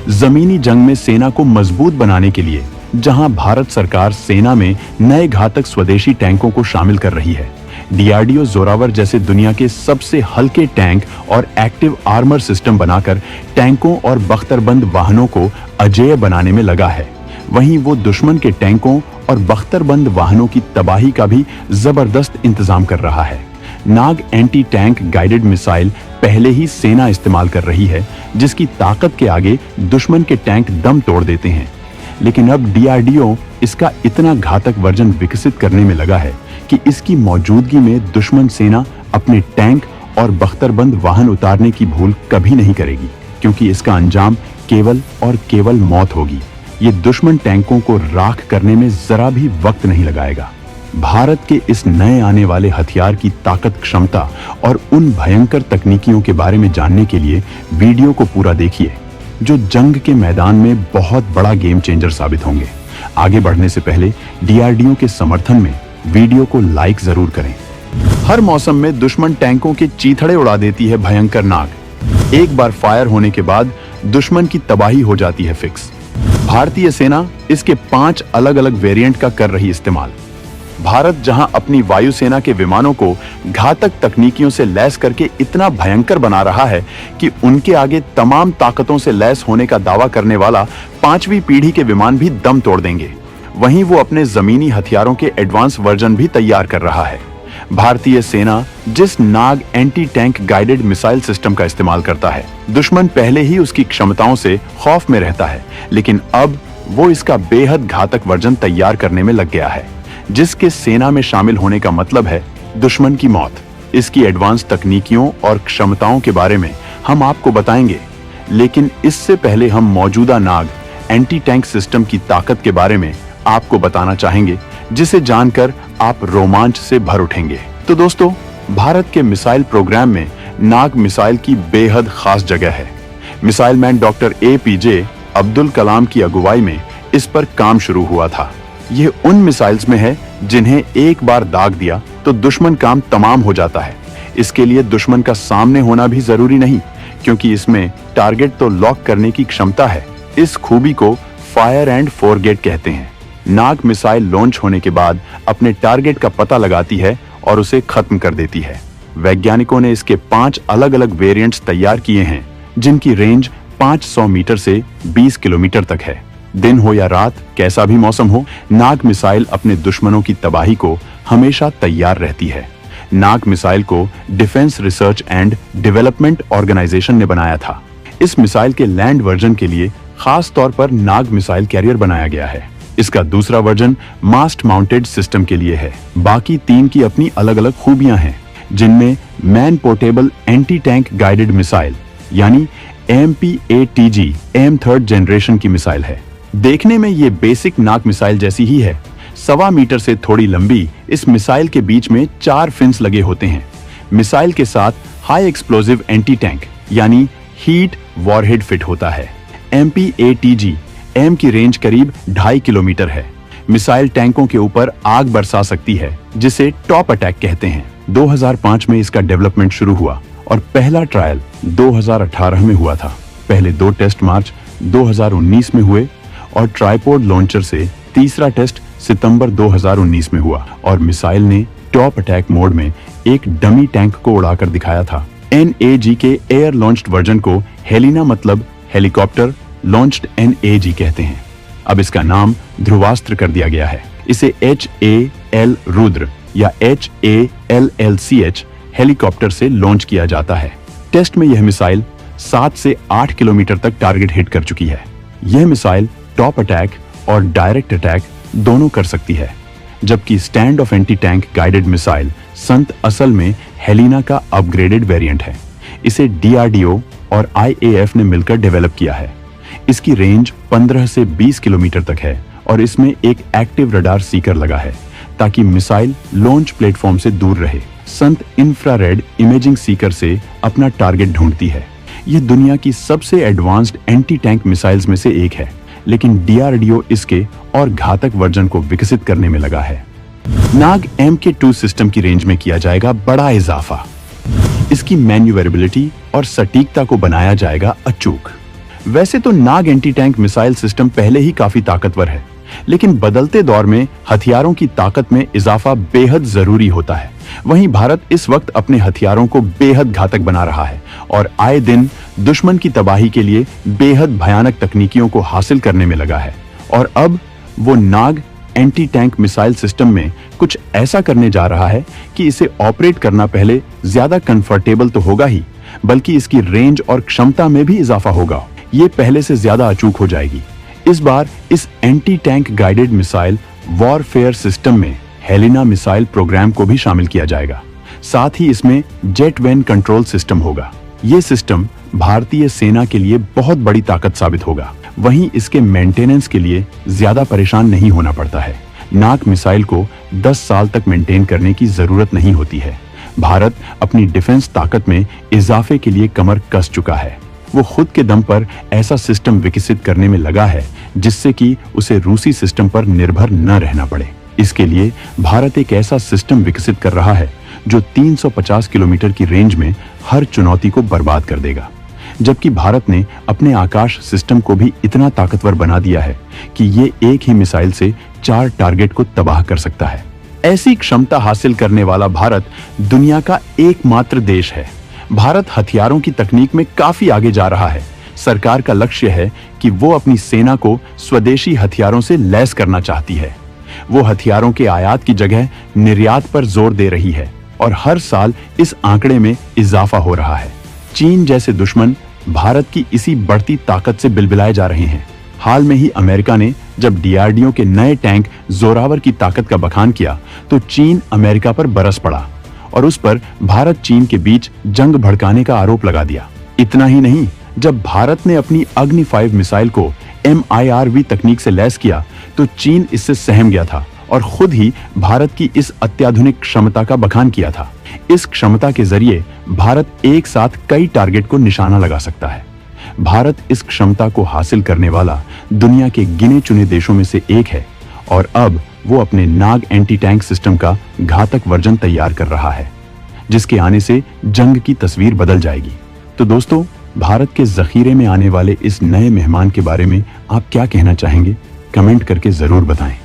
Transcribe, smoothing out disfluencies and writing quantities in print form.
जमीनी जंग में सेना को मजबूत बनाने के लिए जहां भारत सरकार सेना में नए घातक स्वदेशी टैंकों को शामिल कर रही है, डीआरडीओ जोरावर जैसे दुनिया के सबसे हल्के टैंक और एक्टिव आर्मर सिस्टम बनाकर टैंकों और बख्तरबंद वाहनों को अजेय बनाने में लगा है। वहीं वो दुश्मन के टैंकों और बख्तरबंद वाहनों की तबाही का भी जबरदस्त इंतजाम कर रहा है। नाग एंटी टैंक गाइडेड मिसाइल पहले ही सेना इस्तेमाल कर रही है, जिसकी ताकत के आगे दुश्मन के टैंक दम तोड़ देते हैं। लेकिन अब डीआरडीओ इसका इतना घातक वर्जन विकसित करने में लगा है कि इसकी मौजूदगी में दुश्मन सेना अपने टैंक और बख्तरबंद वाहन उतारने की भूल कभी नहीं करेगी, क्योंकि इसका अंजाम केवल और केवल मौत होगी। ये दुश्मन टैंकों को राख करने में जरा भी वक्त नहीं लगाएगा। भारत के इस नए आने वाले हथियार की ताकत, क्षमता और उन भयंकर तकनीकियों के बारे में जानने के लिए वीडियो को पूरा देखिए, जो जंग के मैदान में बहुत बड़ा गेम चेंजर साबित होंगे। आगे बढ़ने से पहले डीआरडीओ के समर्थन में वीडियो को लाइक जरूर करें। हर मौसम में दुश्मन टैंकों के चीथड़े उड़ा देती है भयंकर नाग। एक बार फायर होने के बाद दुश्मन की तबाही हो जाती है फिक्स। भारतीय सेना इसके 5 अलग अलग वेरिएंट का कर रही इस्तेमाल। भारत जहां अपनी वायुसेना के विमानों को घातक तकनीकियों से लैस करके इतना भयंकर बना रहा है कि उनके आगे तमाम ताकतों से लैस होने का दावा करने वाला 5वीं पीढ़ी के विमान भी दम तोड़ देंगे, वहीं वो अपने जमीनी हथियारों के एडवांस वर्जन भी तैयार कर रहा है। भारतीय सेना जिस Nag anti tank guided missile system का इस्तेमाल करता है, दुश्मन पहले ही उसकी क्षमताओं से खौफ में रहता है, लेकिन अब वो इसका बेहद घातक वर्जन तैयार करने में लग गया है, जिसके सेना में शामिल होने का मतलब है दुश्मन की मौत। इसकी एडवांस तकनीकियों और क्षमताओं के बारे में हम आपको बताएंगे, लेकिन इससे पहले हम मौजूदा नाग एंटी टैंक सिस्टम की ताकत के बारे में आपको बताना चाहेंगे, जिसे जानकर आप रोमांच से भर उठेंगे। तो दोस्तों, भारत के मिसाइल प्रोग्राम में नाग मिसाइल की बेहद खास जगह है। Missile man doctor APJ Abdul Kalam की अगुवाई में इस पर काम शुरू हुआ था। यह उन मिसाइल्स में है जिन्हें एक बार दाग दिया तो दुश्मन काम तमाम हो जाता है। इसके लिए दुश्मन का सामने होना भी जरूरी नहीं, क्योंकि इसमें टारगेट तो लॉक करने की क्षमता है। इस खूबी को फायर एंड फॉरगेट कहते हैं। नाग मिसाइल लॉन्च होने के बाद अपने टारगेट का पता लगाती है और उसे खत्म कर देती है। वैज्ञानिकों ने इसके 5 अलग अलग वेरिएंट्स तैयार किए हैं, जिनकी रेंज 500 मीटर से 20 किलोमीटर तक है। दिन हो या रात, कैसा भी मौसम हो, नाग मिसाइल अपने दुश्मनों की तबाही को हमेशा तैयार रहती है। नाग मिसाइल को defence research and development organisation ने बनाया था। इस मिसाइल के लैंड वर्जन के लिए खास तौर पर नाग मिसाइल कैरियर बनाया गया है। इसका दूसरा वर्जन मास्ट माउंटेड सिस्टम के लिए है। बाकी 3 की अपनी अलग अलग खूबियां हैं, जिनमें man portable anti tank guided missile यानी MPATG M3rd जनरेशन की मिसाइल है। देखने में ये बेसिक नाग मिसाइल जैसी ही है। 1.25 मीटर से थोड़ी लंबी इस मिसाइल के बीच में 4 फिन्स लगे होते हैं। मिसाइल के साथ हाई एक्सप्लोजिव एंटी टैंक यानी हीट वॉरहेड फिट होता है। MPATG M की रेंज करीब 2.5 किलोमीटर है। मिसाइल टैंकों के ऊपर आग बरसा सकती है, जिसे टॉप अटैक कहते हैं। 2005 में इसका डेवलपमेंट शुरू हुआ और पहला ट्रायल 2018 में हुआ था। पहले 2 टेस्ट मार्च 2019 में हुए और ट्राइपोड लॉन्चर से तीसरा टेस्ट सितंबर 2019 में हुआ और मिसाइल ने टॉप अटैक मोड में एक डमी टैंक को उड़ाकर दिखाया था। NAG के एयर लॉन्च्ड वर्जन को हेलिना मतलब हेलीकॉप्टर लॉन्च्ड NAG कहते हैं। अब इसका नाम ध्रुवास्त्र कर दिया गया है। इसे HAL रुद्र या HALLCH हेलीकॉप्टर से लॉन्च किया जाता है। टेस्ट में यह मिसाइल 7 से 8 किलोमीटर तक टारगेट हिट कर चुकी है। यह मिसाइल टॉप अटैक और डायरेक्ट अटैक दोनों कर सकती है, जबकि stand of anti tank guided missile संत असल में हेलिना का अपग्रेडेड वेरिएंट है। इसे DRDO और IAF ने मिलकर डेवलप किया है। इसकी रेंज 15 से 20 किलोमीटर तक है और इसमें एक एक्टिव रडार सीकर लगा है, ताकि मिसाइल लॉन्च प्लेटफॉर्म से दूर रहे। संत इंफ्रारेड इमेजिंग सीकर से अपना टारगेट ढूंढती है। यह दुनिया की सबसे एडवांस्ड एंटी टैंक मिसाइल्स में से एक है, लेकिन DRDO इसके और घातक वर्जन को विकसित करने में लगा है। नाग MK2 सिस्टम की रेंज में किया जाएगा बड़ा इजाफा। इसकी मैन्यूवरेबिलिटी और सटीकता को बनाया जाएगा अचूक। वैसे तो नाग एंटी टैंक मिसाइल सिस्टम पहले ही काफी ताकतवर है, लेकिन बदलते दौर में हथियारों की ताकत में इजाफा बेहद जरूरी होता है। वहीं भारत इस वक्त अपने हथियारों को बेहद घातक बना रहा है और आए दिन दुश्मन की तबाही के लिए बेहद भयानक तकनीकियों को हासिल करने में लगा है। और अब वो नाग एंटी टैंक मिसाइल सिस्टम में कुछ ऐसा करने जा रहा है कि इसे ऑपरेट करना पहले ज्यादा कंफर्टेबल तो होगा ही, बल्कि इसकी रेंज और क्षमता में भी इजाफा होगा। ये पहले से ज्यादा अचूक हो जाएगी। इस बार इस anti tank guided missile warfare system में हेलिना मिसाइल प्रोग्राम को भी शामिल किया जाएगा। साथ ही इसमें जेट वेन कंट्रोल सिस्टम होगा। ये सिस्टम भारतीय सेना के लिए बहुत बड़ी ताकत साबित होगा। वहीं इसके मेंटेनेंस के लिए ज्यादा परेशान नहीं होना पड़ता है। नाग मिसाइल को 10 साल तक मेंटेन करने की जरूरत नहीं होती है। भारत अपनी डिफेंस ताकत में इजाफे के लिए कमर कस चुका है। वो खुद के दम पर ऐसा सिस्टम विकसित करने में लगा है जिससे कि उसे रूसी सिस्टम पर निर्भर न रहना पड़े। इसके लिए भारत एक ऐसा सिस्टम विकसित कर रहा है जो 350 किलोमीटर की रेंज में हर चुनौती को बर्बाद कर देगा। जबकि भारत ने अपने आकाश सिस्टम को भी इतना ताकतवर बना दिया है कि ये एक ही मिसाइल से 4 टारगेट को तबाह कर सकता है। ऐसी क्षमता हासिल करने वाला भारत दुनिया का एकमात्र देश है। भारत हथियारों की तकनीक में काफी आगे जा रहा है। सरकार का लक्ष्य है कि वो अपनी सेना को स्वदेशी हथियारों से लैस करना चाहती है। वो हथियारों के आयात की जगह निर्यात पर जोर दे रही है और हर साल इस आंकड़े में इजाफा हो रहा है। चीन जैसे दुश्मन भारत की इसी बढ़ती ताकत से बिलबिलाए जा रहे हैं। हाल में ही अमेरिका ने जब डीआरडीओ के नए टैंक जोरावर की ताकत का बखान किया तो चीन अमेरिका पर बरस पड़ा और उस पर भारत चीन के बीच जंग भड़काने का आरोप लगा दिया। इतना ही नहीं, जब भारत ने अपनी अग्नि 5 मिसाइल को MIRV तकनीक से लैस किया तो चीन इससे सहम गया था और खुद ही भारत की इस अत्याधुनिक क्षमता का बखान किया था। इस क्षमता के जरिए भारत एक साथ कई टारगेट को निशाना लगा सकता है। भारत इस क्षमता को हासिल करने वाला दुनिया के गिने चुने देशों में से एक है और अब वो अपने नाग एंटी टैंक सिस्टम का घातक वर्जन तैयार कर रहा है, जिसके आने से जंग की तस्वीर बदल जाएगी। तो दोस्तों, भारत के जखीरे में आने वाले इस नए मेहमान के बारे में आप क्या कहना चाहेंगे? कमेंट करके जरूर बताएं।